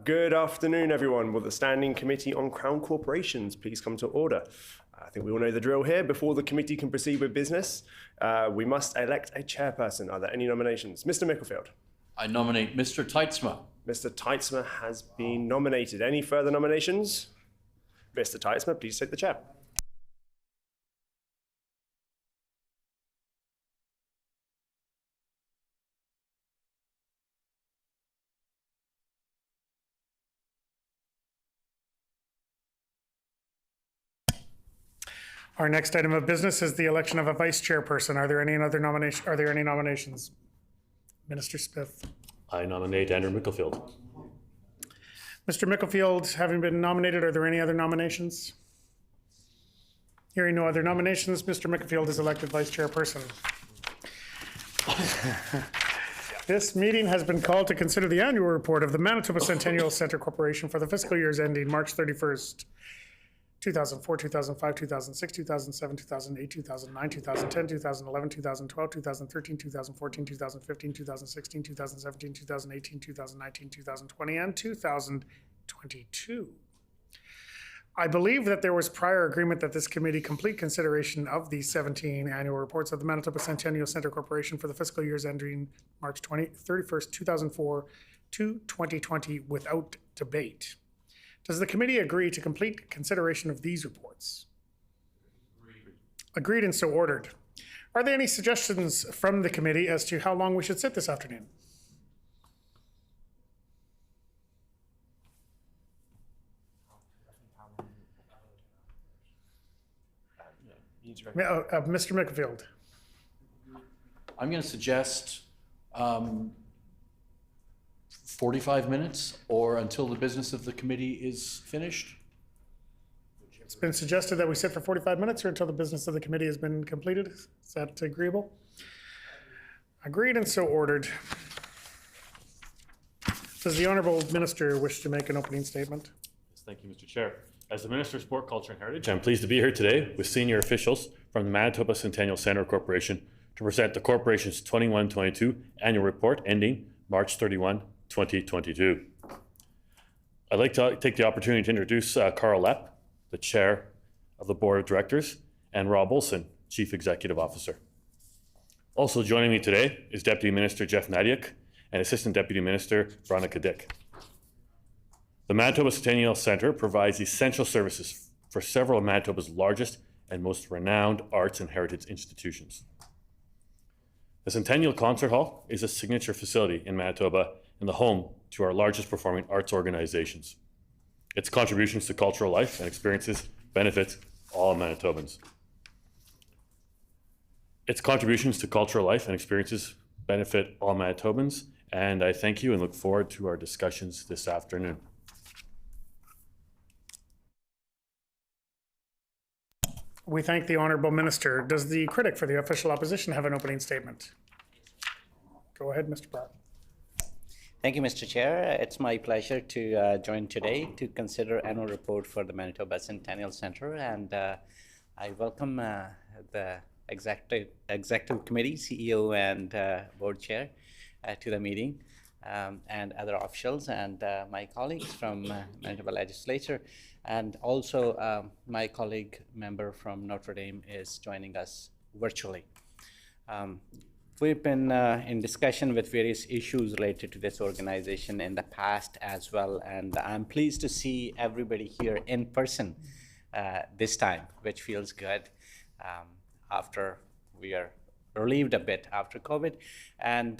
Good afternoon, everyone. Will the Standing Committee on Crown Corporations please come to order? I think we all know the drill here. Before the committee can proceed with business, we must elect a chairperson. Are there any nominations? Mr. Mickelfield. I nominate Mr. Teitzma. Mr. Teitzma has been nominated. Any further nominations? Mr. Teitzma, please take the chair. Our next item of business is the election of a vice chairperson. Are there any nominations? Minister Smith. I nominate Andrew Mickelfield. Mr. Mickelfield, having been nominated, are there any other nominations? Hearing no other nominations, Mr. Mickelfield is elected vice chairperson. This meeting has been called to consider the annual report of the Manitoba Centennial Centre Corporation for the fiscal years ending March 31st, 2004, 2005, 2006, 2007, 2008, 2009, 2010, 2011, 2012, 2013, 2014, 2015, 2016, 2017, 2018, 2019, 2020, and 2022. I believe that there was prior agreement that this committee complete consideration of the 17 annual reports of the Manitoba Centennial Centre Corporation for the fiscal years ending March 31st, 2004 to 2020 without debate. Does the committee agree to complete consideration of these reports? Agreed and so ordered. Are there any suggestions from the committee as to how long we should sit this afternoon? Mr. Mickelfield. I'm going to suggest 45 minutes or until the business of the committee is finished. It's been suggested that we sit for 45 minutes or until the business of the committee has been completed. Is that agreeable? Agreed and so ordered. Does the Honourable Minister wish to make an opening statement? Yes, thank you, Mr. Chair. As the Minister of Sport, Culture and Heritage, I'm pleased to be here today with senior officials from the Manitoba Centennial Centre Corporation to present the Corporation's 21-22 annual report ending March 31, 2022. I'd like to take the opportunity to introduce Carl Lepp, the Chair of the Board of Directors, and Rob Olson, Chief Executive Officer. Also joining me today is Deputy Minister Jeff Nadiuk and Assistant Deputy Minister Veronica Dick. The Manitoba Centennial Centre provides essential services for several of Manitoba's largest and most renowned arts and heritage institutions. The Centennial Concert Hall is a signature facility in Manitoba and the home to our largest performing arts organizations. Its contributions to cultural life and experiences benefit all Manitobans. And I thank you and look forward to our discussions this afternoon. We thank the Honourable Minister. Does the critic for the official opposition have an opening statement? Go ahead, Mr. Pratt. Thank you, Mr. Chair. It's my pleasure to join today to consider annual report for the Manitoba Centennial Centre, and I welcome the executive committee, CEO and board chair to the meeting, and other officials and my colleagues from Manitoba Legislature, and also my colleague member from Notre Dame is joining us virtually. We've been in discussion with various issues related to this organization in the past as well, and I'm pleased to see everybody here in person this time, which feels good after we are relieved a bit after COVID. And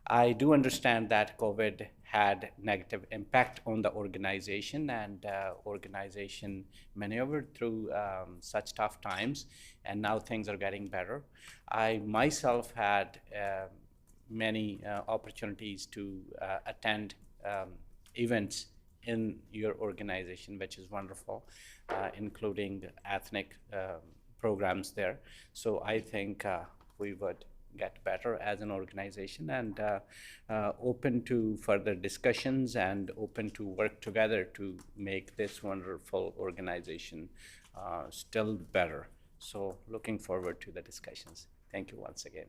I do understand that COVID had negative impact on the organization, and organization maneuvered through such tough times, and now things are getting better. I myself had many opportunities to attend events in your organization, which is wonderful, including ethnic programs there. So I think we would get better as an organization, and open to further discussions and open to work together to make this wonderful organization still better. So looking forward to the discussions. Thank you once again.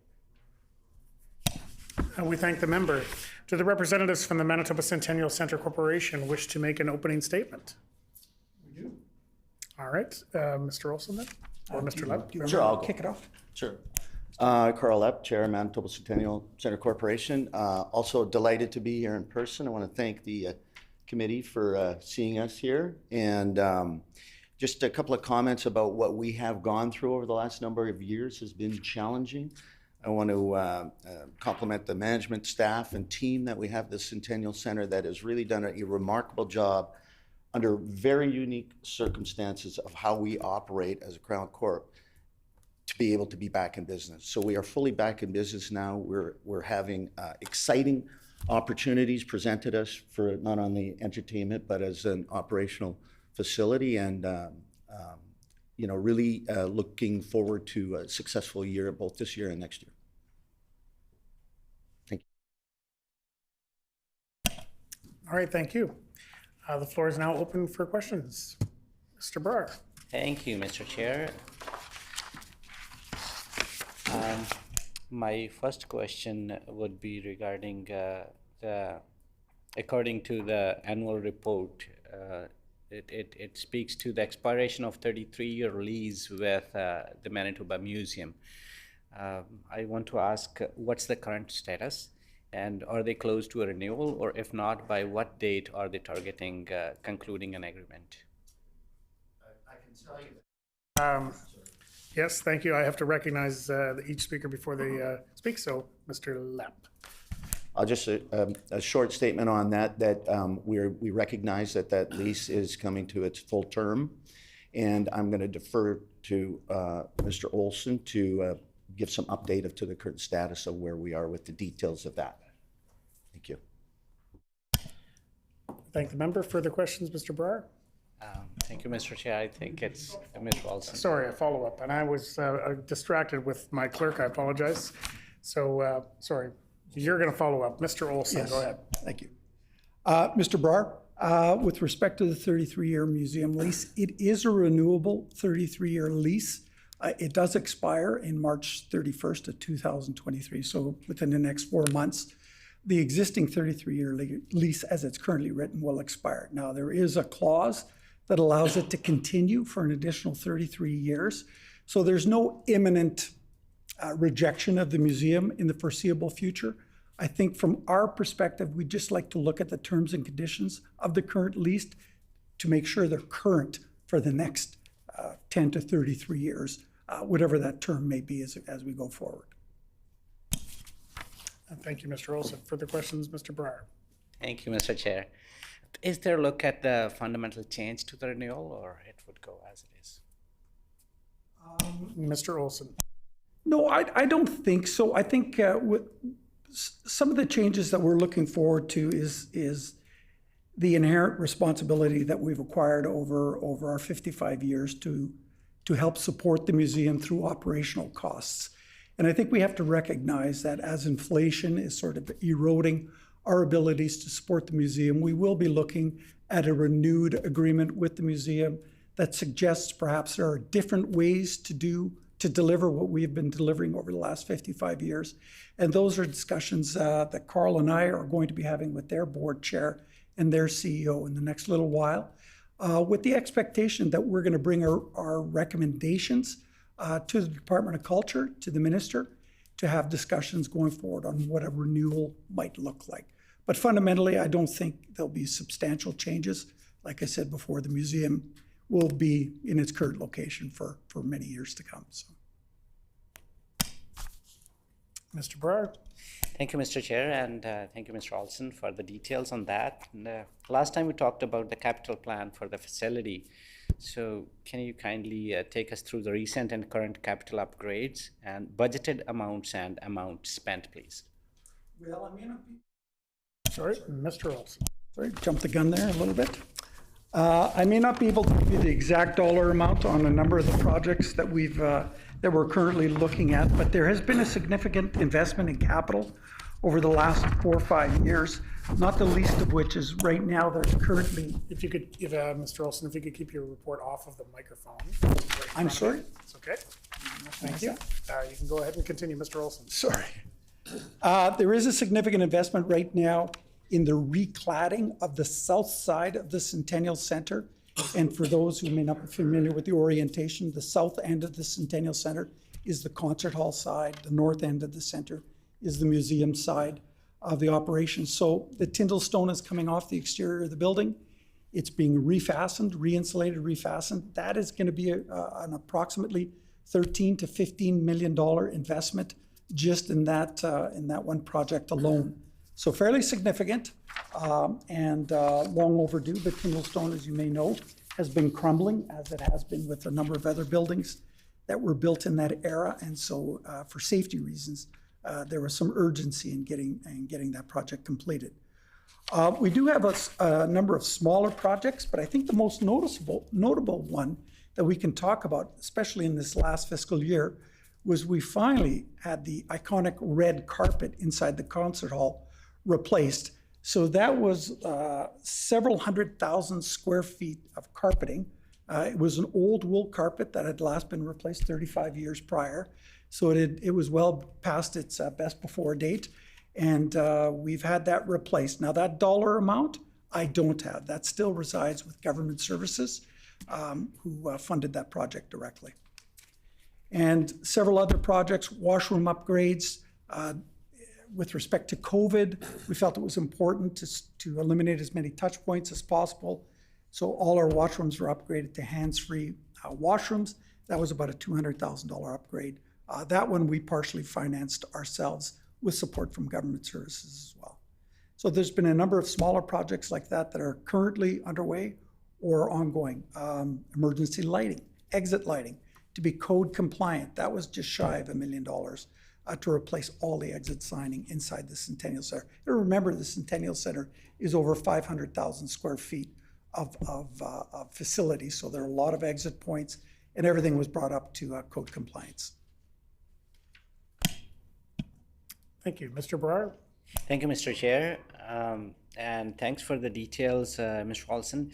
And we thank the member. Do the representatives from the Manitoba Centennial Centre Corporation wish to make an opening statement? We do. All right, Mr. Olson then, or Mr. Lepp? Sure, I'll kick it off. Sure. Carl Lepp, Chair, Manitoba Centennial Centre Corporation. Also delighted to be here in person. I want to thank the committee for seeing us here. And just a couple of comments about what we have gone through over the last number of years has been challenging. I want to compliment the management staff and team that we have at the Centennial Centre that has really done a remarkable job under very unique circumstances of how we operate as a Crown Corp to be able to be back in business. So we are fully back in business now. We're having exciting opportunities presented us for not only entertainment, but as an operational facility, and you know, really looking forward to a successful year, both this year and next year. Thank you. All right, thank you. The floor is now open for questions. Mr. Brar. Thank you, Mr. Chair. My first question would be regarding according to the annual report, it speaks to the expiration of 33-year lease with the Manitoba Museum. I want to ask, what's the current status? And are they close to a renewal? Or if not, by what date are they targeting concluding an agreement? I can tell you. Yes, thank you. I have to recognize each speaker before they speak. So, Mr. Lepp. I'll just a short statement on that. We recognize that lease is coming to its full term, and I'm going to defer to Mr. Olson to give some update to the current status of where we are with the details of that. Thank you. Thank the member. Further questions, Mr. Brar? Thank you, Mr. Chair. I think it's Ms. Walson. Sorry, a follow-up, and I was distracted with my clerk. I apologize. So, sorry. You're going to follow up. Mr. Olson, Yes. go ahead. Thank you. Mr. Brar, with respect to the 33-year museum lease, it is a renewable 33-year lease. It does expire in March 31st of 2023, so within the next 4 months. The existing 33-year lease, as it's currently written, will expire. Now, there is a clause that allows it to continue for an additional 33 years. So there's no imminent rejection of the museum in the foreseeable future. I think from our perspective, we'd just like to look at the terms and conditions of the current lease to make sure they're current for the next 10 to 33 years, whatever that term may be as we go forward. Thank you, Mr. Olson. Further questions, Mr. Brar? Thank you, Mr. Chair. Is there a look at the fundamental change to the renewal, or it would go as it is? Mr. Olson. No, I don't think so. I think with some of the changes that we're looking forward to is the inherent responsibility that we've acquired over our 55 years to help support the museum through operational costs. And I think we have to recognize that as inflation is sort of eroding our abilities to support the museum, we will be looking at a renewed agreement with the museum that suggests perhaps there are different ways to deliver what we have been delivering over the last 55 years. And those are discussions that Carl and I are going to be having with their board chair and their CEO in the next little while, with the expectation that we're going to bring our recommendations to the Department of Culture, to the minister, to have discussions going forward on what a renewal might look like. But fundamentally, I don't think there'll be substantial changes. Like I said before, the museum will be in its current location for many years to come. So. Mr. Brar? Thank you, Mr. Chair, and thank you, Mr. Olson, for the details on that. And, last time we talked about the capital plan for the facility. So can you kindly take us through the recent and current capital upgrades and budgeted amounts and amount spent, please? Well, I may not be... Sorry, Mr. Olson. Sorry, jumped the gun there a little bit. I may not be able to give you the exact dollar amount on a number of the projects that we're currently looking at, but there has been a significant investment in capital over the last 4 or 5 years, not the least of which is right now there's currently... If you could give Mr. Olson, if you could keep your report off of the microphone. I'm sorry? It's okay. Thank you. You can go ahead and continue, Mr. Olson. Sorry. There is a significant investment right now in the recladding of the south side of the Centennial Centre. And for those who may not be familiar with the orientation, the south end of the Centennial Centre is the concert hall side. The north end of the centre is the museum side of the operation. So the Tyndall stone is coming off the exterior of the building. It's being refastened, re-insulated, refastened. That is going to be an approximately $13 to $15 million investment just in that one project alone. So fairly significant and long overdue. But Tyndall stone, as you may know, has been crumbling, as it has been with a number of other buildings that were built in that era. And so for safety reasons, there was some urgency in getting that project completed. We do have a number of smaller projects, but I think the most notable one that we can talk about, especially in this last fiscal year, was we finally had the iconic red carpet inside the concert hall replaced. So that was several 100,000 square feet of carpeting. It was an old wool carpet that had last been replaced 35 years prior. So it was well past its best before date. And we've had that replaced. Now that dollar amount, I don't have. That still resides with Government Services, who funded that project directly. And several other projects, washroom upgrades. With respect to COVID, we felt it was important to eliminate as many touch points as possible. So all our washrooms were upgraded to hands-free washrooms. That was about a $200,000 upgrade. That one we partially financed ourselves with support from Government Services as well. So there's been a number of smaller projects like that that are currently underway or ongoing. Emergency lighting, exit lighting, to be code compliant. That was just shy of $1 million to replace all the exit signing inside the Centennial Centre. And remember, the Centennial Centre is over 500,000 square feet of facilities, so there are a lot of exit points, and everything was brought up to code compliance. Thank you. Mr. Brar? Thank you, Mr. Chair. And thanks for the details, Mr. Olson.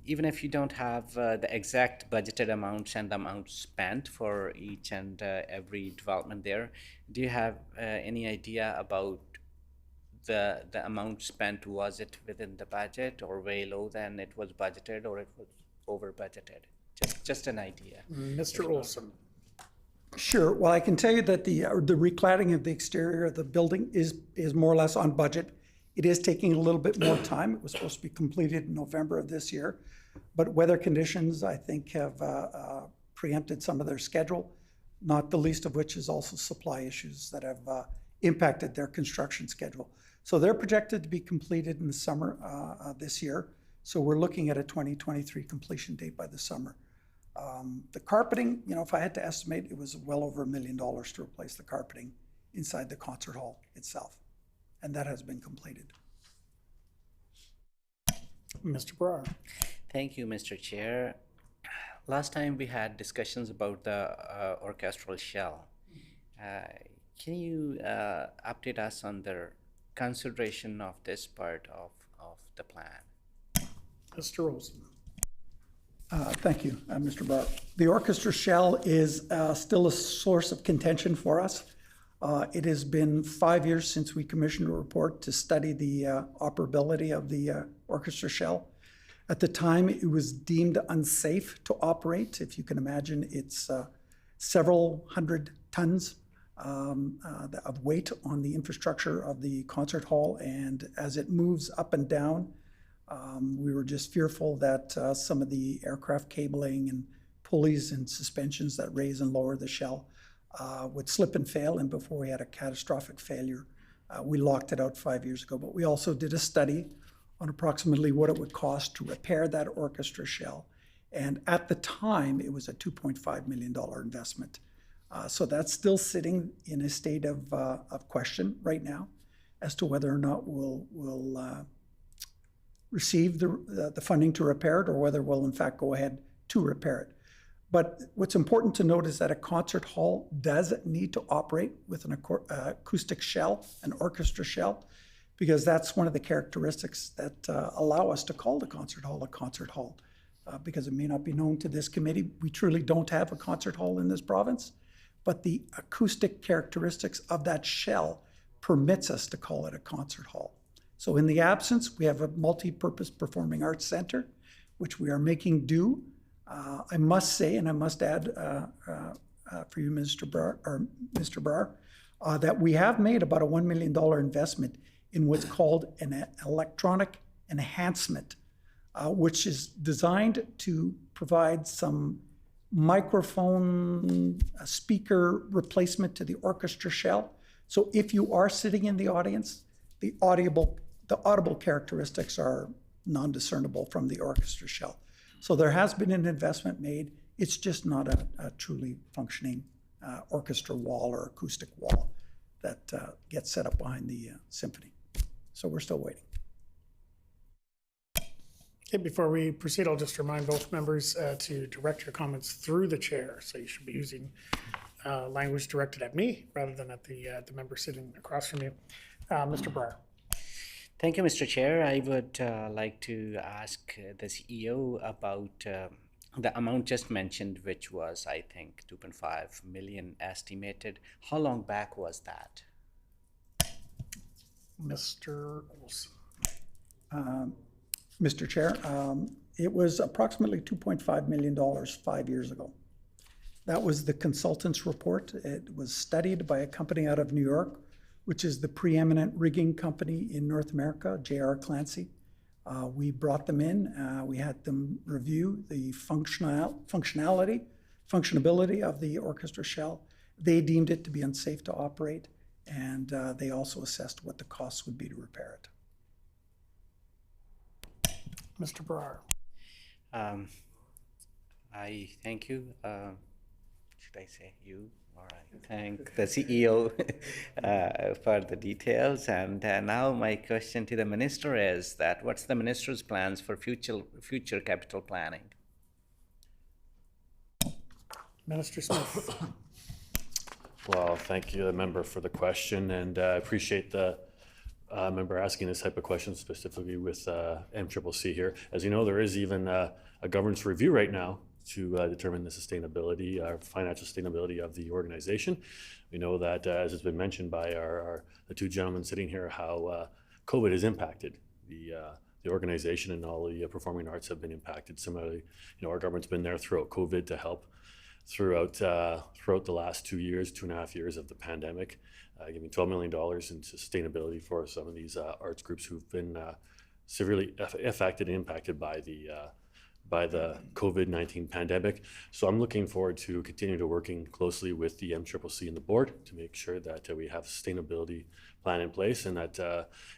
Even if you don't have the exact budgeted amounts and the amounts spent for each and every development there, do you have any idea about the amount spent? Was it within the budget or way low than it was budgeted, or it was over budgeted? Just an idea. Mr. Olson? Sure. Well, I can tell you that the recladding of the exterior of the building is more or less on budget. It is taking a little bit more time. It was supposed to be completed in November of this year, but weather conditions, I think, have preempted some of their schedule, not the least of which is also supply issues that have impacted their construction schedule. So they're projected to be completed in the summer this year. So we're looking at a 2023 completion date by the summer. The carpeting, if I had to estimate, it was well over $1 million to replace the carpeting inside the concert hall itself. And that has been completed. Mr. Brar? Thank you, Mr. Chair. Last time we had discussions about the orchestral shell. Can you update us on the consideration of this part of the plan? Mr. Olson? Thank you, Mr. Brar. The orchestra shell is still a source of contention for us. It has been 5 years since we commissioned a report to study the operability of the orchestra shell. At the time, it was deemed unsafe to operate. If you can imagine, it's several hundred tons of weight on the infrastructure of the concert hall, and as it moves up and down, we were just fearful that some of the aircraft cabling and pulleys and suspensions that raise and lower the shell would slip and fail, and before we had a catastrophic failure, we locked it out 5 years ago. But we also did a study on approximately what it would cost to repair that orchestra shell, and at the time, it was a $2.5 million investment. So that's still sitting in a state of question right now as to whether or not we'll receive the funding to repair it, or whether we'll in fact go ahead to repair it. But what's important to note is that a concert hall does need to operate with an acoustic shell, an orchestra shell, because that's one of the characteristics that allow us to call the concert hall a concert hall. Because it may not be known to this committee, we truly don't have a concert hall in this province, but the acoustic characteristics of that shell permits us to call it a concert hall. So in the absence, we have a multi-purpose performing arts center, which we are making do. I must say, and I must add for you, Mr. Brar, that we have made about a $1 million investment in what's called an electronic enhancement, which is designed to provide some microphone speaker replacement to the orchestra shell. So if you are sitting in the audience, the audible characteristics are non-discernible from the orchestra shell. So there has been an investment made. It's just not a truly functioning orchestra wall or acoustic wall that gets set up behind the symphony. So we're still waiting. Okay, before we proceed, I'll just remind both members to direct your comments through the chair. So you should be using language directed at me rather than at the member sitting across from you. Mr. Brar. Thank you, Mr. Chair. I would like to ask the CEO about the amount just mentioned, which was, I think, 2.5 million estimated. How long back was that? Mr. Olson. Mr. Chair, it was approximately $2.5 million 5 years ago. That was the consultant's report. It was studied by a company out of New York, which is the preeminent rigging company in North America, J.R. Clancy. We brought them in. We had them review the functionality of the orchestra shell. They deemed it to be unsafe to operate, and they also assessed what the costs would be to repair it. Mr. Brar. I thank you. Should I say you? All right. Thank the CEO for the details. And now my question to the minister is that what's the minister's plans for future capital planning? Minister Smith. Well, thank you, the member, for the question, and I appreciate the member asking this type of question specifically with MCCC here. As you know, there is even a governance review right now to determine the sustainability, financial sustainability of the organization. We know that, as has been mentioned by the two gentlemen sitting here, how COVID has impacted the organization, and all the performing arts have been impacted. Similarly, our government's been there throughout COVID to help throughout the last 2 years, 2.5 years of the pandemic, giving $12 million in sustainability for some of these arts groups who've been severely affected and impacted by the COVID-19 pandemic. So I'm looking forward to continue to working closely with the MCCC and the board to make sure that we have a sustainability plan in place, and that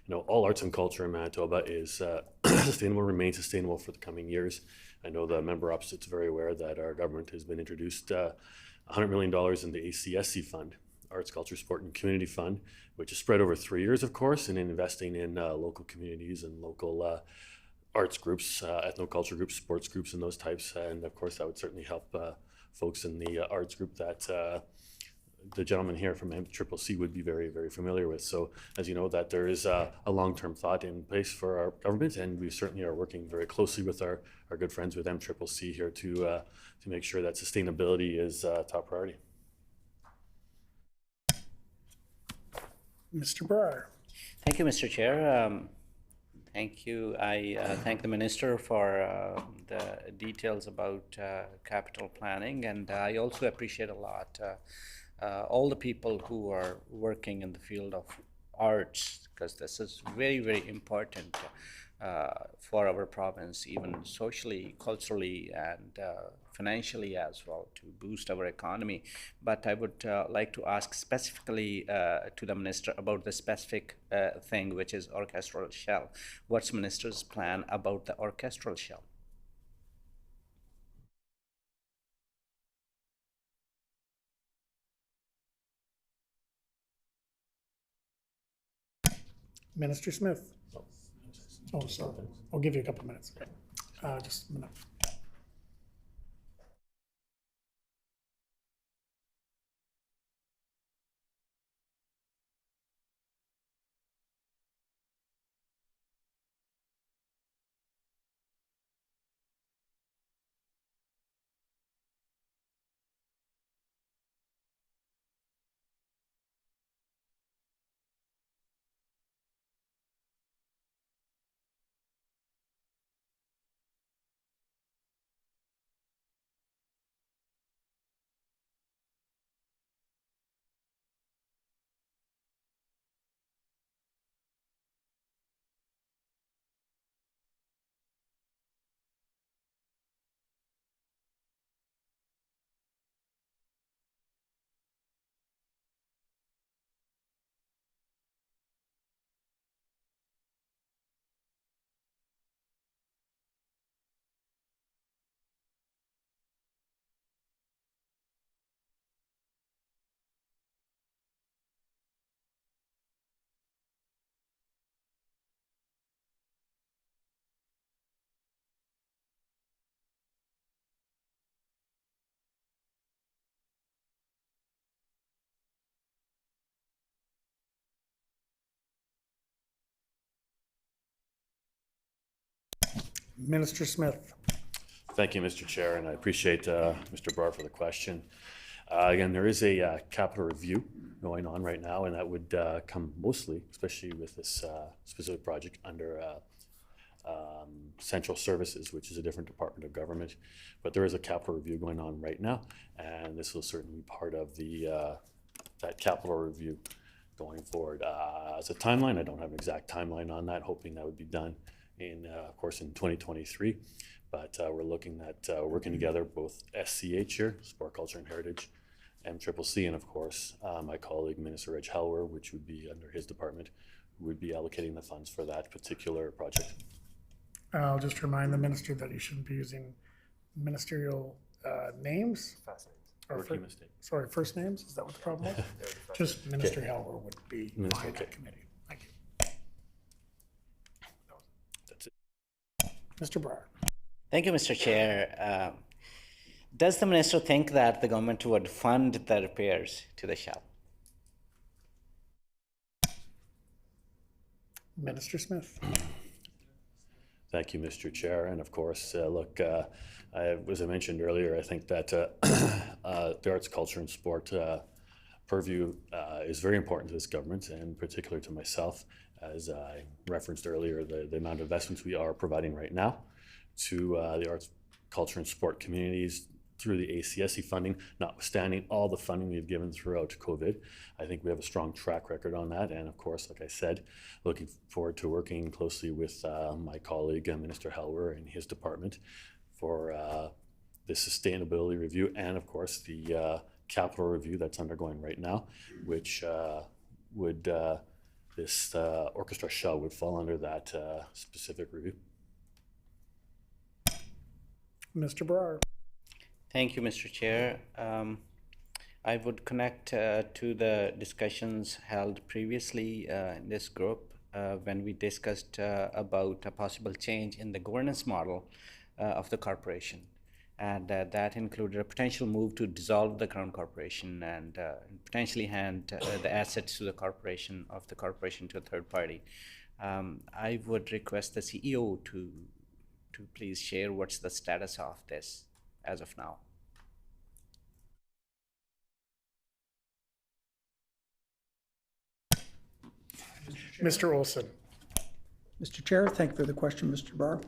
all arts and culture in Manitoba is sustainable, remain sustainable for the coming years. I know the member opposite is very aware that our government has been introduced $100 million in the ACSC fund, Arts, Culture, Sport and Community Fund, which is spread over 3 years, of course, and in investing in local communities and local arts groups, ethnoculture groups, sports groups, and those types. And of course, that would certainly help folks in the arts group that the gentleman here from MCCC would be very, very familiar with. So as you know, that there is a long-term thought in place for our government, and we certainly are working very closely with our good friends with MCCC here to make sure that sustainability is top priority. Mr. Brar. Thank you, Mr. Chair. Thank you. I thank the minister for the details about capital planning, and I also appreciate a lot all the people who are working in the field of arts, because this is very, very important for our province, even socially, culturally, and financially as well, to boost our economy. But I would like to ask specifically to the minister about the specific thing, which is orchestral shell. What's the minister's plan about the orchestral shell? Minister Smith. Oh, sorry. I'll give you a couple minutes. Okay. Just a minute. Minister Smith. Thank you, Mr. Chair, and I appreciate Mr. Barr for the question. Again, there is a capital review going on right now, and that would come mostly, especially with this specific project, under Central Services, which is a different department of government. But there is a capital review going on right now, and this will certainly be part of the that capital review going forward. As a timeline, I don't have an exact timeline on that, hoping that would be done in, of course, in 2023. But we're looking at working together, both SCH here, Sport, Culture and Heritage, MCCC, and of course, my colleague, Minister Reg Helwer, which would be under his department, who would be allocating the funds for that particular project. I'll just remind the minister that you shouldn't be using ministerial names. Or Rookie mistake. Sorry, first names? Is that what the problem was? Just Minister Helwer would be on Okay. that committee. Thank you. That's it. Mr. Brar. Thank you, Mr. Chair. Does the minister think that the government would fund the repairs to the shell? Minister Smith. Thank you, Mr. Chair. And of course, look, as I mentioned earlier, I think that the arts, culture, and sport purview is very important to this government, and particularly to myself. As I referenced earlier, the amount of investments we are providing right now to the arts, culture, and sport communities through the ACSC funding, notwithstanding all the funding we've given throughout COVID. I think we have a strong track record on that. And of course, like I said, looking forward to working closely with my colleague, Minister Helwer, and his department for the sustainability review, and of course, the capital review that's undergoing right now, which would, this orchestra shell would fall under that specific review. Mr. Brar. Thank you, Mr. Chair. I would connect to the discussions held previously in this group when we discussed about a possible change in the governance model of the corporation. And that included a potential move to dissolve the Crown Corporation and potentially hand the assets to the corporation to a third party. I would request the CEO to please share what's the status of this as of now. Mr. Olson. Mr. Chair, thank you for the question, Mr. Barr.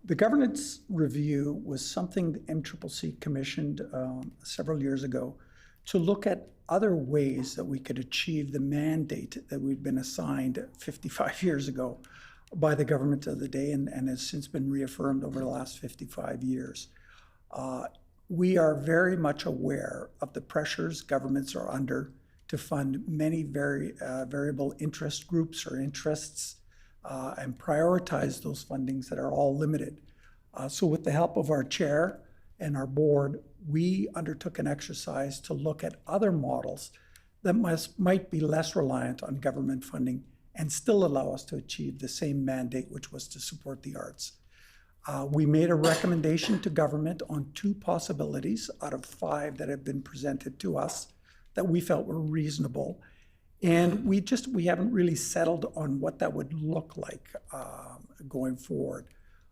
The governance review was something the MCCC commissioned several years ago to look at other ways that we could achieve the mandate that we'd been assigned 55 years ago by the government of the day, and has since been reaffirmed over the last 55 years. We are very much aware of the pressures governments are under to fund many variable interest groups or interests and prioritize those fundings that are all limited. So with the help of our chair and our board, we undertook an exercise to look at other models that might be less reliant on government funding and still allow us to achieve the same mandate, which was to support the arts. We made a recommendation to government on 2 possibilities out of 5 that have been presented to us that we felt were reasonable. And we haven't really settled on what that would look like going forward.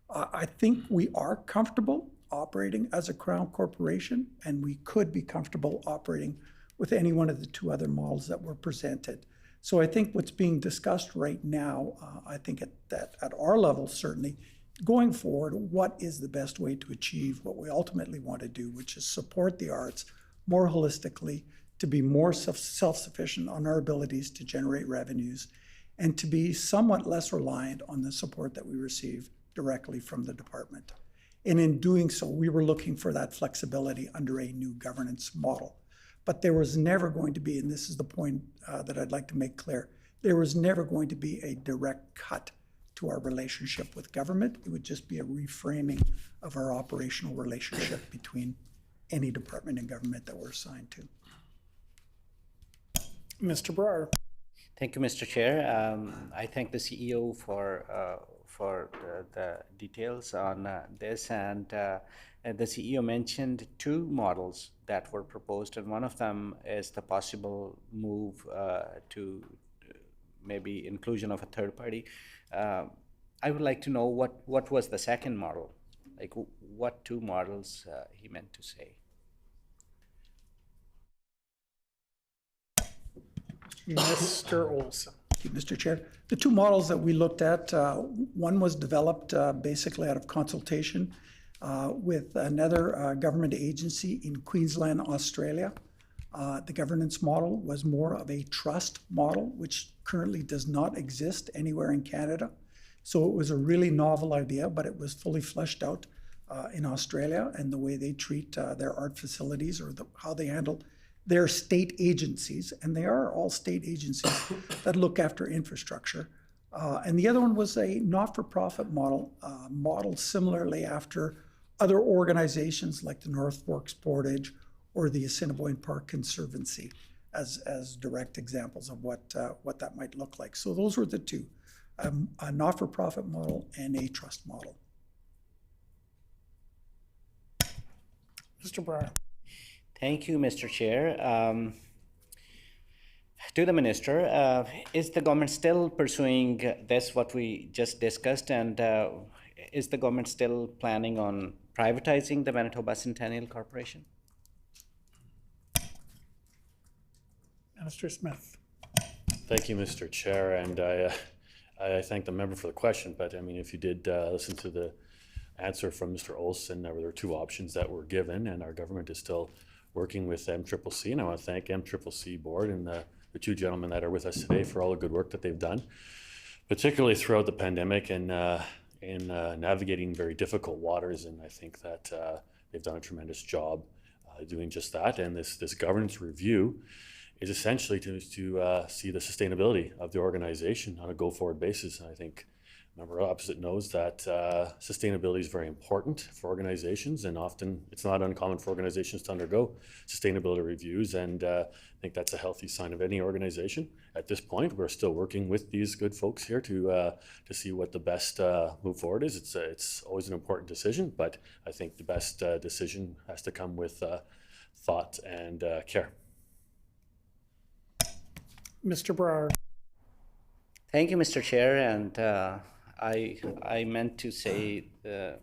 I think we are comfortable operating as a Crown Corporation, and we could be comfortable operating with any one of the 2 other models that were presented. So I think what's being discussed right now, I think at our level, certainly, going forward, what is the best way to achieve what we ultimately want to do, which is support the arts more holistically, to be more self-sufficient on our abilities to generate revenues, and to be somewhat less reliant on the support that we receive directly from the department. And in doing so, we were looking for that flexibility under a new governance model. But there was never going to be, and this is the point that I'd like to make clear, there was never going to be a direct cut to our relationship with government. It would just be a reframing of our operational relationship between any department in government that we're assigned to. Mr. Brar. Thank you, Mr. Chair. I thank the CEO for the details on this, and the CEO mentioned 2 models that were proposed, and one of them is the possible move to maybe inclusion of a third party. I would like to know what was the second model? Like what two models he meant to say? Mr. Olson. Thank you, Mr. Chair. The two models that we looked at, one was developed basically out of consultation with another government agency in Queensland, Australia. The governance model was more of a trust model, which currently does not exist anywhere in Canada. So it was a really novel idea, but it was fully fleshed out in Australia, and the way they treat their art facilities, or how they handle their state agencies, and they are all state agencies that look after infrastructure. And the other one was a not-for-profit model, modeled similarly after other organizations like the North Forks Portage or the Assiniboine Park Conservancy as direct examples of what that might look like. So those were the two, a not-for-profit model and a trust model. Mr. Breyer. Thank you, Mr. Chair. To the Minister, is the government still pursuing this, what we just discussed, and is the government still planning on privatizing the Manitoba Centennial Corporation? Minister Smith. Thank you, Mr. Chair, and I thank the member for the question, but I mean, if you did listen to the answer from Mr. Olson, there were two options that were given, and our government is still working with MCCC, and I want to thank MCCC board and the two gentlemen that are with us today for all the good work that they've done, particularly throughout the pandemic and in navigating very difficult waters. And I think that they've done a tremendous job doing just that. And this governance review is essentially to see the sustainability of the organization on a go-forward basis. And I think member opposite knows that sustainability is very important for organizations, and often it's not uncommon for organizations to undergo sustainability reviews, and I think that's a healthy sign of any organization. At this point, we're still working with these good folks here to see what the best move forward is. It's always an important decision, but I think the best decision has to come with thought and care. Mr. Breyer. Thank you, Mr. Chair, and I meant to say the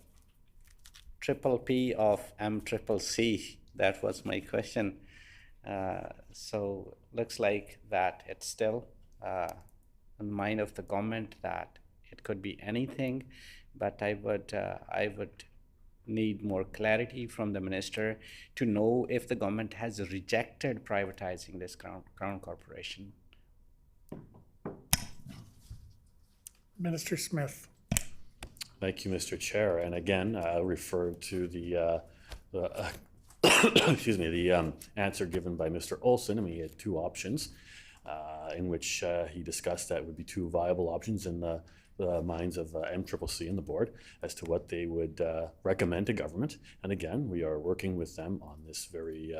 triple P of MCCC. That was my question. So looks like that it's still on the mind of the government that it could be anything, but I would need more clarity from the minister to know if the government has rejected privatizing this Crown Corporation. Minister Smith. Thank you, Mr. Chair. And again, I'll refer to the excuse me, the answer given by Mr. Olson. I mean, he had two options in which he discussed that would be two viable options in the minds of MCCC and the board as to what they would recommend to government. And again, we are working with them on this very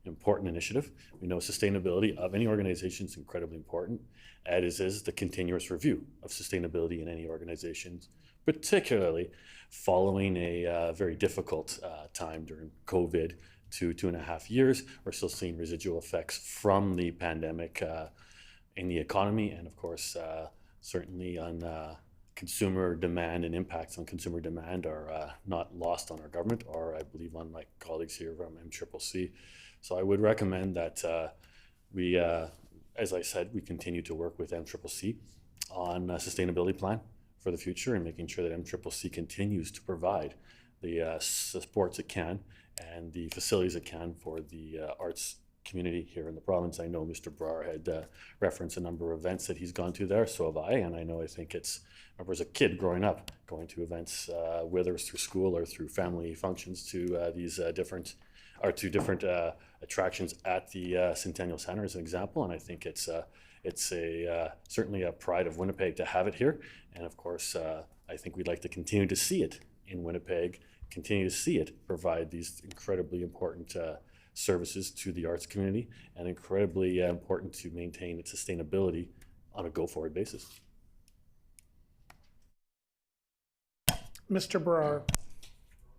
important initiative. We know sustainability of any organization is incredibly important, as is the continuous review of sustainability in any organizations, particularly following a very difficult time during COVID, 2.5 years. We're still seeing residual effects from the pandemic in the economy, and of course, certainly on consumer demand, and impacts on consumer demand are not lost on our government, or I believe on my colleagues here from MCCC. So I would recommend that we, as I said, we continue to work with MCCC on a sustainability plan for the future, and making sure that MCCC continues to provide the supports it can and the facilities it can for the arts community here in the province. I know Mr. Brar had referenced a number of events that he's gone to there, so have I, and I think it's, I remember as a kid growing up, going to events, whether it's through school or through family functions, to these different attractions at the Centennial Centre as an example, and I think it's certainly a pride of Winnipeg to have it here, and of course I think we'd like to continue to see it in Winnipeg, continue to see it provide these incredibly important services to the arts community, and incredibly important to maintain its sustainability on a go-forward basis. Mr. Brar.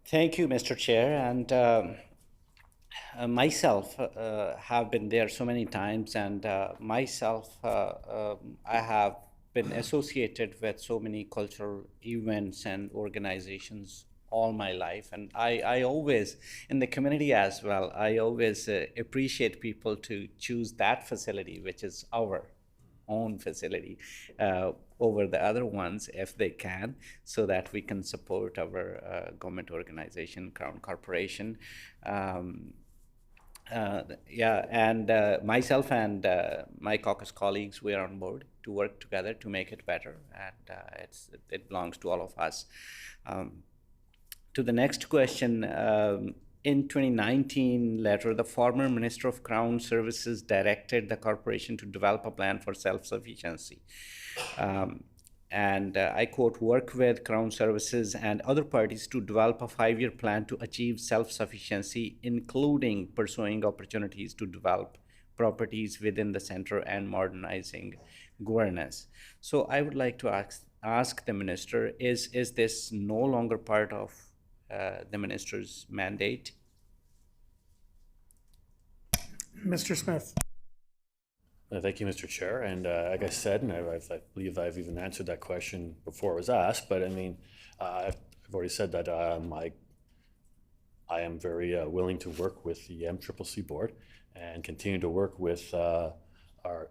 Thank you, Mr. Chair, and myself have been there so many times, and myself I have been associated with so many cultural events and organizations all my life, and I always, in the community as well, I always appreciate people to choose that facility, which is our own facility, over the other ones if they can, so that we can support our government organization, Crown Corporation. Myself and my caucus colleagues, we are on board to work together to make it better, and it belongs to all of us. To the next question, in 2019 letter, the former Minister of Crown Services directed the corporation to develop a plan for self-sufficiency. I quote, work with Crown Services and other parties to develop a 5-year plan to achieve self-sufficiency, including pursuing opportunities to develop properties within the center and modernizing governance. So I would like to ask the minister, is this no longer part of the minister's mandate? Mr. Smith. Thank you, Mr. Chair. And like I said, and I believe I've even answered that question before it was asked, but I mean, I've already said that I am very willing to work with the MCCC board and continue to work with our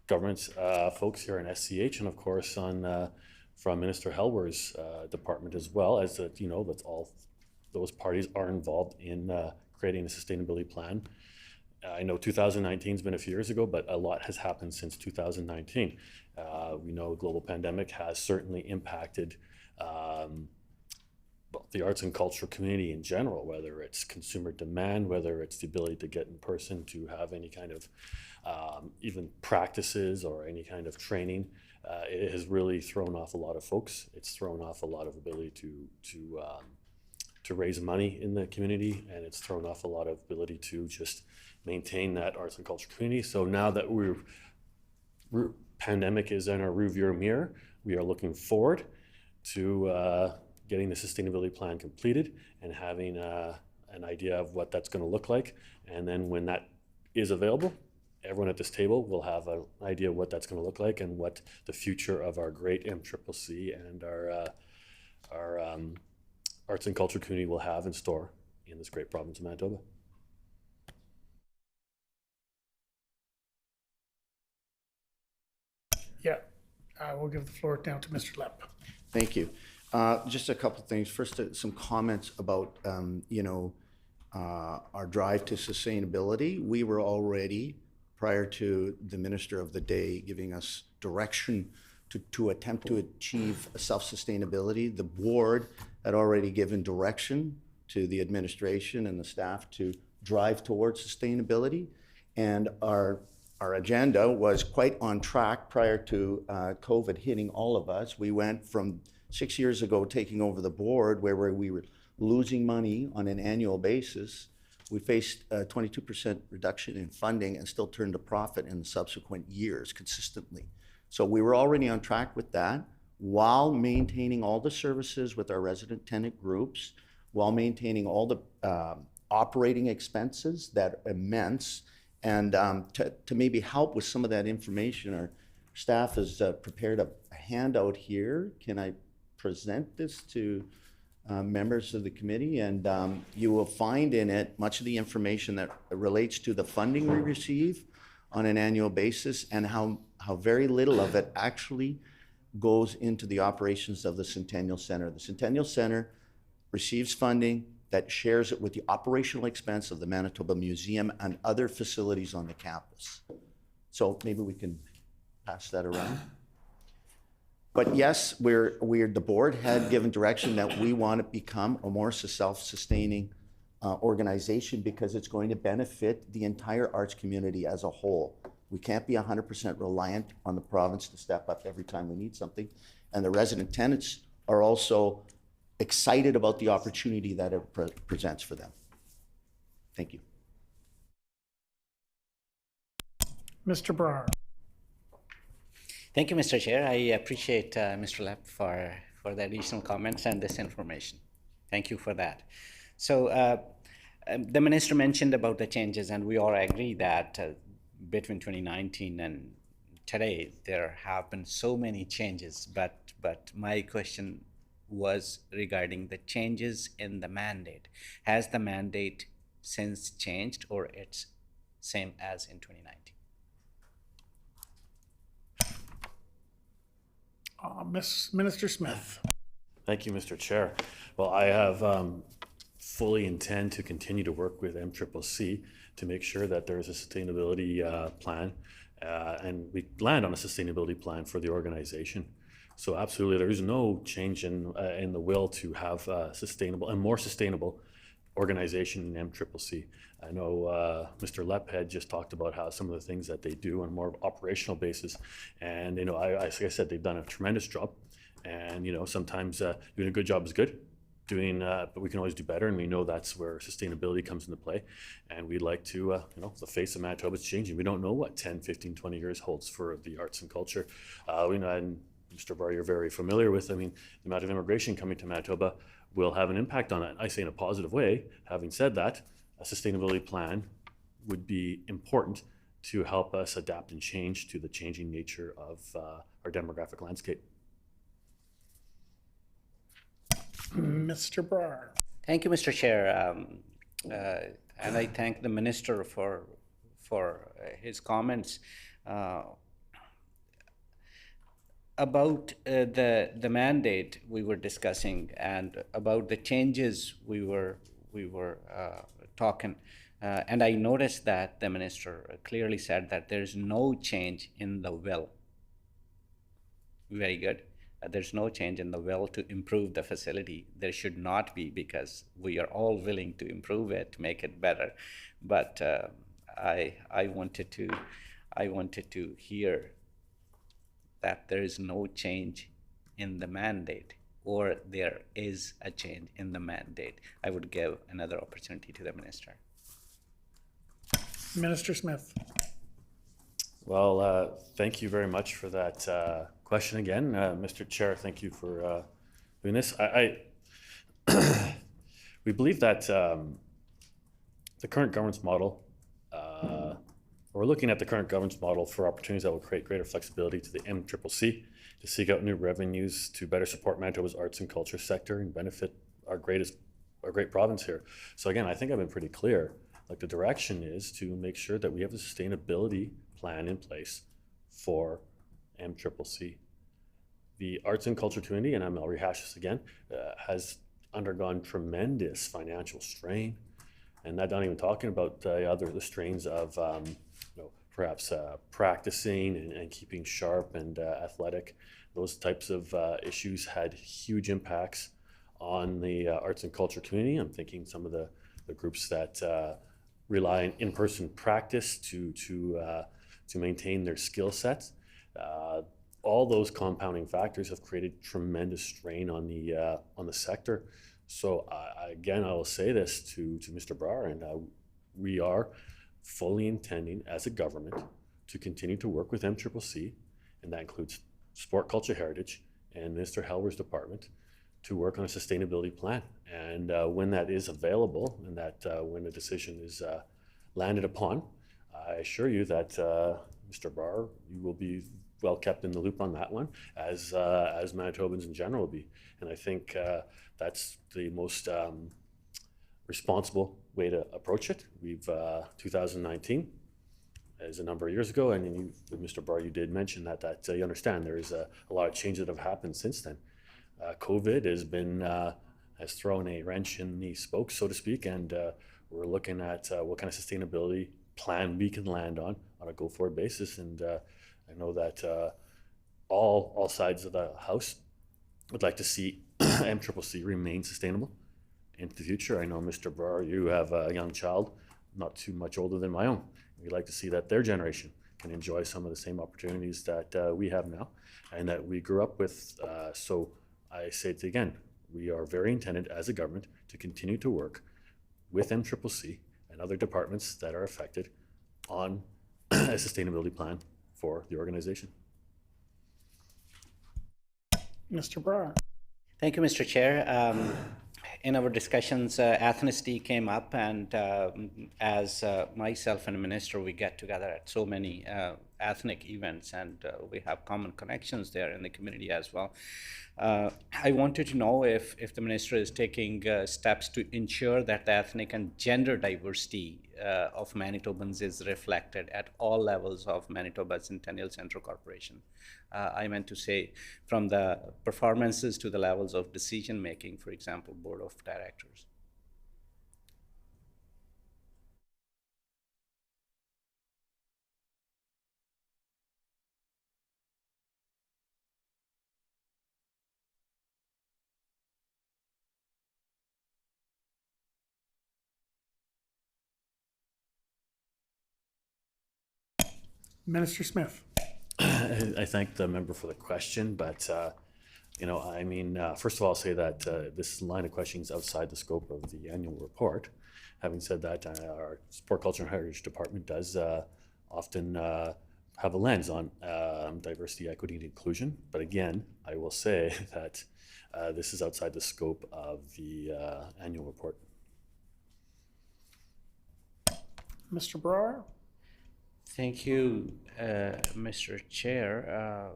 government's folks here in SCH, and of course from Minister Helwer's department as well, as that, you know, that all those parties are involved in creating a sustainability plan. I know 2019 has been a few years ago, but a lot has happened since 2019. We know global pandemic has certainly impacted the arts and culture community in general, whether it's consumer demand, whether it's the ability to get in person to have any kind of even practices or any kind of training. It has really thrown off a lot of folks. It's thrown off a lot of ability to raise money in the community, and it's thrown off a lot of ability to just maintain that arts and culture community. So now that pandemic is in our rearview mirror, we are looking forward to getting the sustainability plan completed and having an idea of what that's going to look like. And then when that is available, everyone at this table will have an idea of what that's going to look like and what the future of our great MCCC and our arts and culture community will have in store in this great province of Manitoba. Yeah, we'll give the floor now to Mr. Lepp. Thank you. Just a couple of things. First, some comments about, our drive to sustainability. We were already, prior to the Minister of the Day giving us direction to attempt to achieve self-sustainability, the board had already given direction to the administration and the staff to drive towards sustainability. And our agenda was quite on track prior to COVID hitting all of us. We went from 6 years ago taking over the board where we were losing money on an annual basis. We faced a 22% reduction in funding and still turned a profit in the subsequent years consistently. So we were already on track with that while maintaining all the services with our resident tenant groups, while maintaining all the operating expenses that are immense. And to maybe help with some of that information, our staff has prepared a handout here. Can I present this to members of the committee? And you will find in it much of the information that relates to the funding we receive on an annual basis and how very little of it actually goes into the operations of the Centennial Center. The Centennial Center receives funding that shares it with the operational expense of the Manitoba Museum and other facilities on the campus. So maybe we can pass that around. But yes, the board had given direction that we want to become a more self-sustaining organization because it's going to benefit the entire arts community as a whole. We can't be 100% reliant on the province to step up every time we need something. And the resident tenants are also excited about the opportunity that it presents for them. Thank you. Mr. Brar. Thank you, Mr. Chair. I appreciate Mr. Lepp for the additional comments and this information. Thank you for that. So the minister mentioned about the changes, and we all agree that between 2019 and today there have been so many changes, but my question was regarding the changes in the mandate. Has the mandate since changed, or it's same as in 2019? Minister Smith. Thank you, Mr. Chair. Well, I have fully intend to continue to work with MCCC to make sure that there is a sustainability plan and we land on a sustainability plan for the organization. So absolutely, there is no change in the will to have a sustainable and more sustainable organization in MCCC. I know Mr. Lepp had just talked about how some of the things that they do on a more operational basis, and like I said, they've done a tremendous job. And sometimes doing a good job is good. But we can always do better, and we know that's where sustainability comes into play. And we'd like to, the face of Manitoba is changing. We don't know what 10, 15, 20 years holds for the arts and culture. And Mr. Barr, you're very familiar with, the amount of immigration coming to Manitoba will have an impact on that. I say in a positive way. Having said that, a sustainability plan would be important to help us adapt and change to the changing nature of our demographic landscape. Mr. Brar. Thank you, Mr. Chair, and I thank the minister for his comments about the mandate we were discussing and about the changes we were talking. And I noticed that the minister clearly said that there's no change in the will. Very good. There's no change in the will to improve the facility. There should not be, because we are all willing to improve it, to make it better. But I wanted to hear that there is no change in the mandate, or there is a change in the mandate. I would give another opportunity to the minister. Minister Smith. Well, thank you very much for that question again. Mr. Chair, thank you for doing this. We believe that the current governance model, we're looking at the current governance model for opportunities that will create greater flexibility to the MCCC to seek out new revenues to better support Manitoba's arts and culture sector and benefit our great province here. So again, I think I've been pretty clear. Like, the direction is to make sure that we have a sustainability plan in place for MCCC. The arts and culture community, and I'll rehash this again, has undergone tremendous financial strain, and not even talking about the strains of perhaps practicing and keeping sharp and athletic. Those types of issues had huge impacts on the arts and culture community. I'm thinking some of the groups that rely on in-person practice to maintain their skill sets. All those compounding factors have created tremendous strain on the sector. So again, I will say this to Mr. Brar, and we are fully intending as a government to continue to work with MCCC, and that includes Sport, Culture, Heritage, and Minister Helwer's department, to work on a sustainability plan. And when that is available, and that when a decision is landed upon, I assure you that Mr. Brar, you will be well kept in the loop on that one, as Manitobans in general will be. And I think that's the most responsible way to approach it. We've 2019 is a number of years ago, and Mr. Brar, you did mention that you understand there is a lot of changes that have happened since then. COVID has thrown a wrench in the spokes, so to speak, and we're looking at what kind of sustainability plan we can land on a go-forward basis. And I know that all sides of the House would like to see MCCC remain sustainable into the future. I know, Mr. Brar, you have a young child, not too much older than my own. We'd like to see that their generation can enjoy some of the same opportunities that we have now and that we grew up with. So I say it again, we are very intended as a government to continue to work with MCCC and other departments that are affected on a sustainability plan for the organization. Mr. Brar. Thank you, Mr. Chair. In our discussions, ethnicity came up, and as myself and the minister, we get together at so many ethnic events, and we have common connections there in the community as well. I wanted to know if the minister is taking steps to ensure that the ethnic and gender diversity of Manitobans is reflected at all levels of Manitoba Centennial Centre Corporation. I meant to say from the performances to the levels of decision making, for example, board of directors. Minister Smith. I thank the member for the question, but first of all, I'll say that this line of questioning is outside the scope of the annual report. Having said that, our Sport, Culture, and Heritage Department does often have a lens on diversity, equity, and inclusion. But again, I will say that this is outside the scope of the annual report. Mr. Brar. Thank you, Mr. Chair.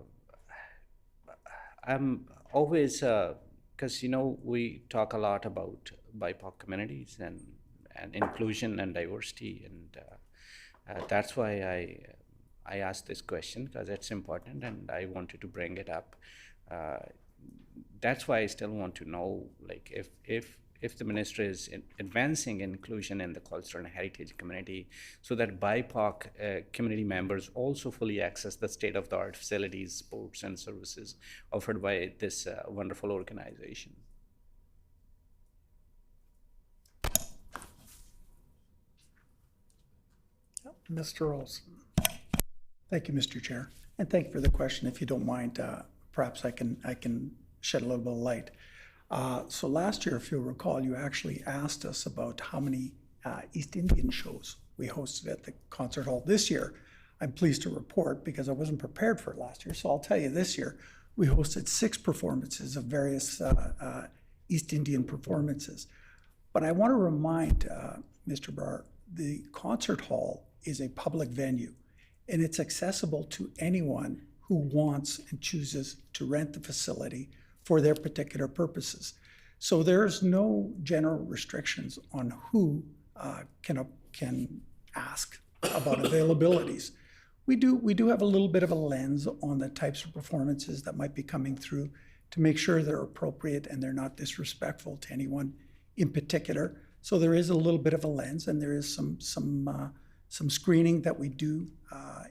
I'm always, because we talk a lot about BIPOC communities and inclusion and diversity, and that's why I asked this question, because it's important and I wanted to bring it up. That's why I still want to know, like, if the minister is advancing inclusion in the cultural and heritage community so that BIPOC community members also fully access the state-of-the-art facilities, sports, and services offered by this wonderful organization. Mr. Olson. Thank you, Mr. Chair, and thank you for the question. If you don't mind, perhaps I can shed a little bit of light. So last year, if you'll recall, you actually asked us about how many East Indian shows we hosted at the concert hall. This year, I'm pleased to report, because I wasn't prepared for it last year, so I'll tell you this year, we hosted 6 performances of various East Indian performances. But I want to remind Mr. Brar, the concert hall is a public venue, and it's accessible to anyone who wants and chooses to rent the facility for their particular purposes. So there's no general restrictions on who can ask about availabilities. We do have a little bit of a lens on the types of performances that might be coming through to make sure they're appropriate and they're not disrespectful to anyone in particular. So there is a little bit of a lens, and there is some screening that we do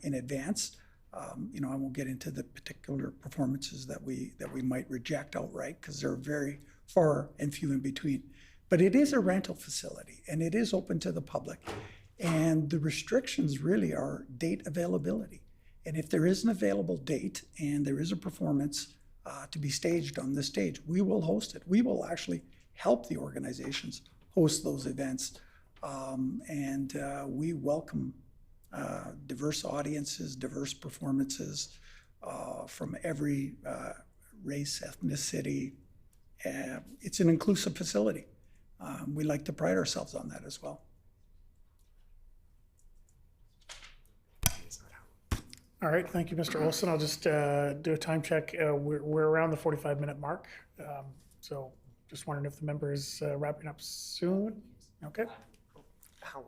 in advance. I won't get into the particular performances that we might reject outright, because they're very far and few in between. But it is a rental facility, and it is open to the public. And the restrictions really are date availability. And if there is an available date and there is a performance to be staged on this stage, we will host it. We will actually help the organizations host those events. We welcome diverse audiences, diverse performances from every race, ethnicity. It's an inclusive facility. We like to pride ourselves on that as well. All right, thank you, Mr. Olson. I'll just do a time check. We're around the 45-minute mark. So just wondering if the member is wrapping up soon. Okay.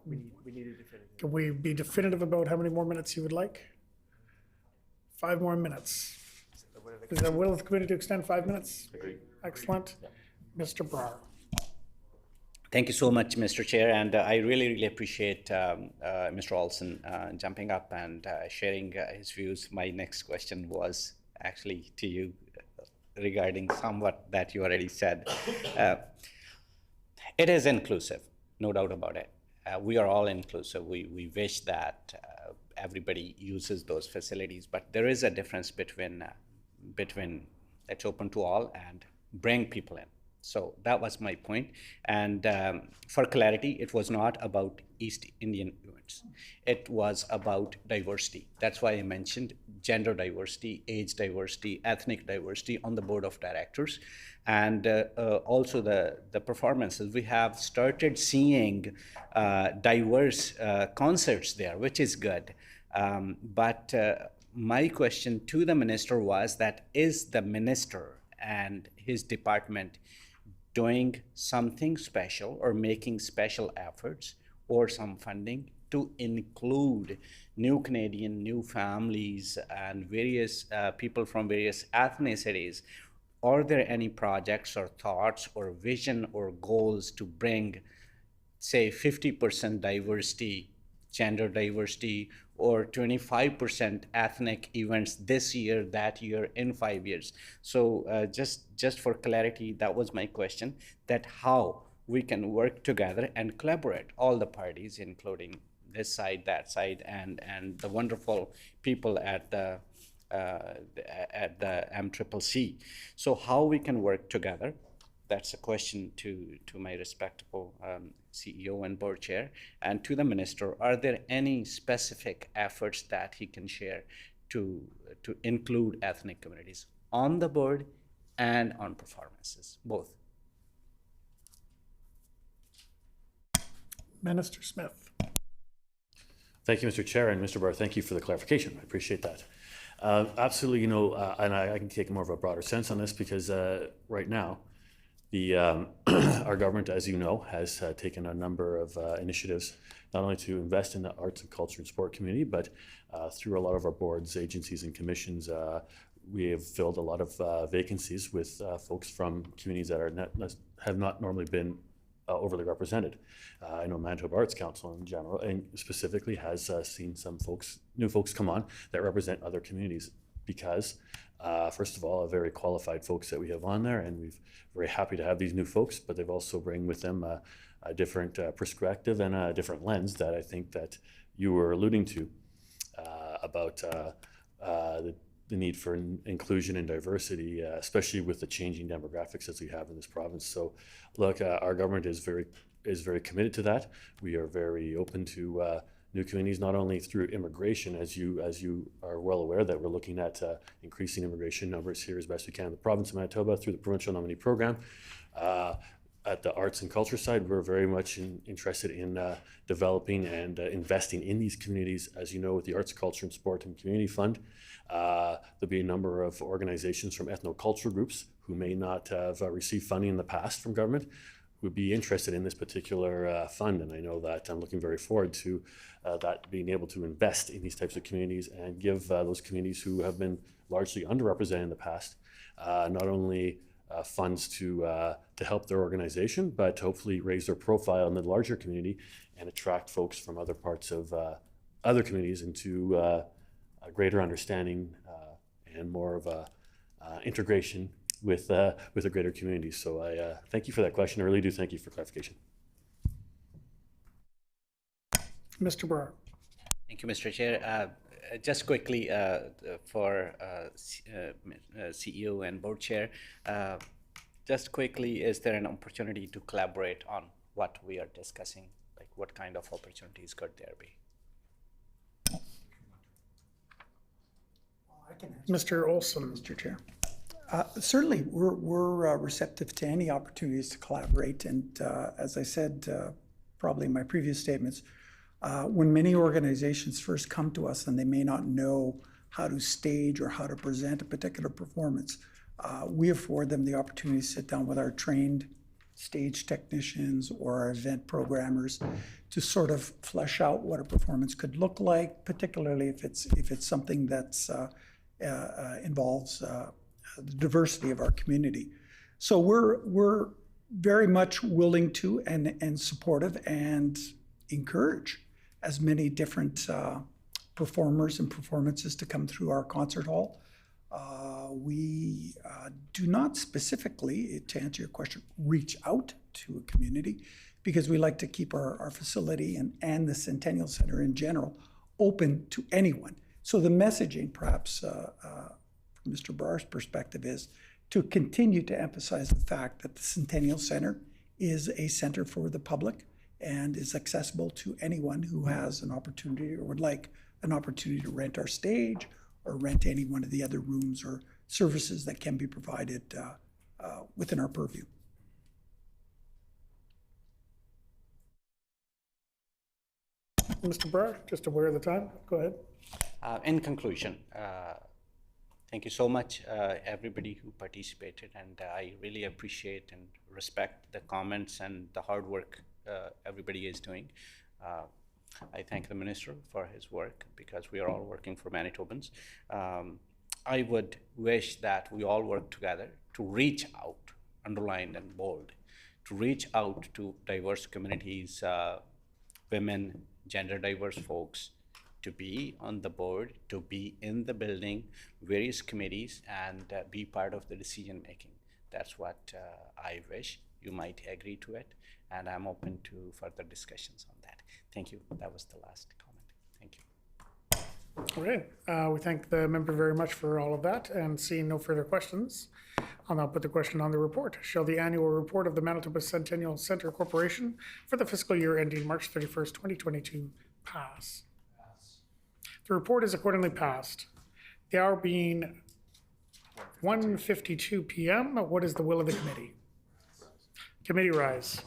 We need a definitive. Can we be definitive about how many more minutes you would like? 5 more minutes. Is there will of the committee to extend 5 minutes? Agreed. Excellent. Mr. Brar. Thank you so much, Mr. Chair, and I really appreciate Mr. Olson jumping up and sharing his views. My next question was actually to you regarding somewhat that you already said. It is inclusive, no doubt about it. We are all inclusive. We wish that everybody uses those facilities, but there is a difference between it's open to all and bring people in. So that was my point. And for clarity, it was not about East Indian events. It was about diversity. That's why I mentioned gender diversity, age diversity, ethnic diversity on the board of directors. And also the performances. We have started seeing diverse concerts there, which is good. But my question to the minister was that is the minister and his department doing something special or making special efforts or some funding to include new Canadian, new families, and various people from various ethnicities? Are there any projects or thoughts or vision or goals to bring, say, 50% diversity, gender diversity, or 25% ethnic events this year, that year, in 5 years? So just for clarity, that was my question, that how we can work together and collaborate, all the parties, including this side, that side, and the wonderful people at the MCCC. So how we can work together, that's a question to my respectable CEO and board chair. And to the minister, are there any specific efforts that he can share to include ethnic communities on the board and on performances, both? Minister Smith. Thank you, Mr. Chair, and Mr. Barr, thank you for the clarification. I appreciate that. Absolutely, and I can take more of a broader sense on this because right now, our government, as you know, has taken a number of initiatives, not only to invest in the arts and culture and sport community, but through a lot of our boards, agencies, and commissions, we have filled a lot of vacancies with folks from communities that have not normally been overly represented. I know Manitoba Arts Council in general, and specifically, has seen some new folks come on that represent other communities because, first of all, very qualified folks that we have on there, and we're very happy to have these new folks, but they've also bring with them a different perspective and a different lens that I think that you were alluding to about the need for inclusion and diversity, especially with the changing demographics as we have in this province. So, look, our government is very committed to that. We are very open to new communities, not only through immigration, as you are well aware, that we're looking at increasing immigration numbers here as best we can in the province of Manitoba through the provincial nominee program. At the arts and culture side, we're very much interested in developing and investing in these communities. As you know, with the Arts, Culture, and Sport and Community Fund, there'll be a number of organizations from ethnocultural groups who may not have received funding in the past from government who would be interested in this particular fund. And I know that I'm looking very forward to that being able to invest in these types of communities and give those communities who have been largely underrepresented in the past not only funds to help their organization, but hopefully raise their profile in the larger community and attract folks from other parts of other communities into a greater understanding and more of a integration with a greater community. So I thank you for that question. I really do thank you for clarification. Mr. Barr. Thank you, Mr. Chair. Just quickly for CEO and board chair, just quickly, is there an opportunity to collaborate on what we are discussing? Like, what kind of opportunities could there be? Mr. Olson. Mr. Chair. Certainly, we're receptive to any opportunities to collaborate. And as I said, probably in my previous statements, when many organizations first come to us and they may not know how to stage or how to present a particular performance, we afford them the opportunity to sit down with our trained stage technicians or our event programmers to sort of flesh out what a performance could look like, particularly if it's something that's involves the diversity of our community. So we're very much willing to and supportive and encourage as many different performers and performances to come through our concert hall. We do not specifically, to answer your question, reach out to a community because we like to keep our facility and the Centennial Center in general open to anyone. So the messaging, perhaps from Mr. Barr's perspective, is to continue to emphasize the fact that the Centennial Center is a center for the public and is accessible to anyone who has an opportunity or would like an opportunity to rent our stage or rent any one of the other rooms or services that can be provided within our purview. Mr. Barr, just aware of the time. Go ahead. In conclusion, thank you so much, everybody who participated, and I really appreciate and respect the comments and the hard work everybody is doing. I thank the minister for his work because we are all working for Manitobans. I would wish that we all work together to reach out, underlined and bold, to reach out to diverse communities, women, gender diverse folks, to be on the board, to be in the building, various committees, and be part of the decision making. That's what I wish. You might agree to it, and I'm open to further discussions on that. Thank you. That was the last comment. Thank you. All right, we thank the member very much for all of that, and seeing no further questions, I'll now put the question on the report. Shall the annual report of the Manitoba Centennial Centre Corporation for the fiscal year ending March 31st, 2022 pass? The report is accordingly passed. The hour being 1:52 p.m., what is the will of the committee? Committee rise.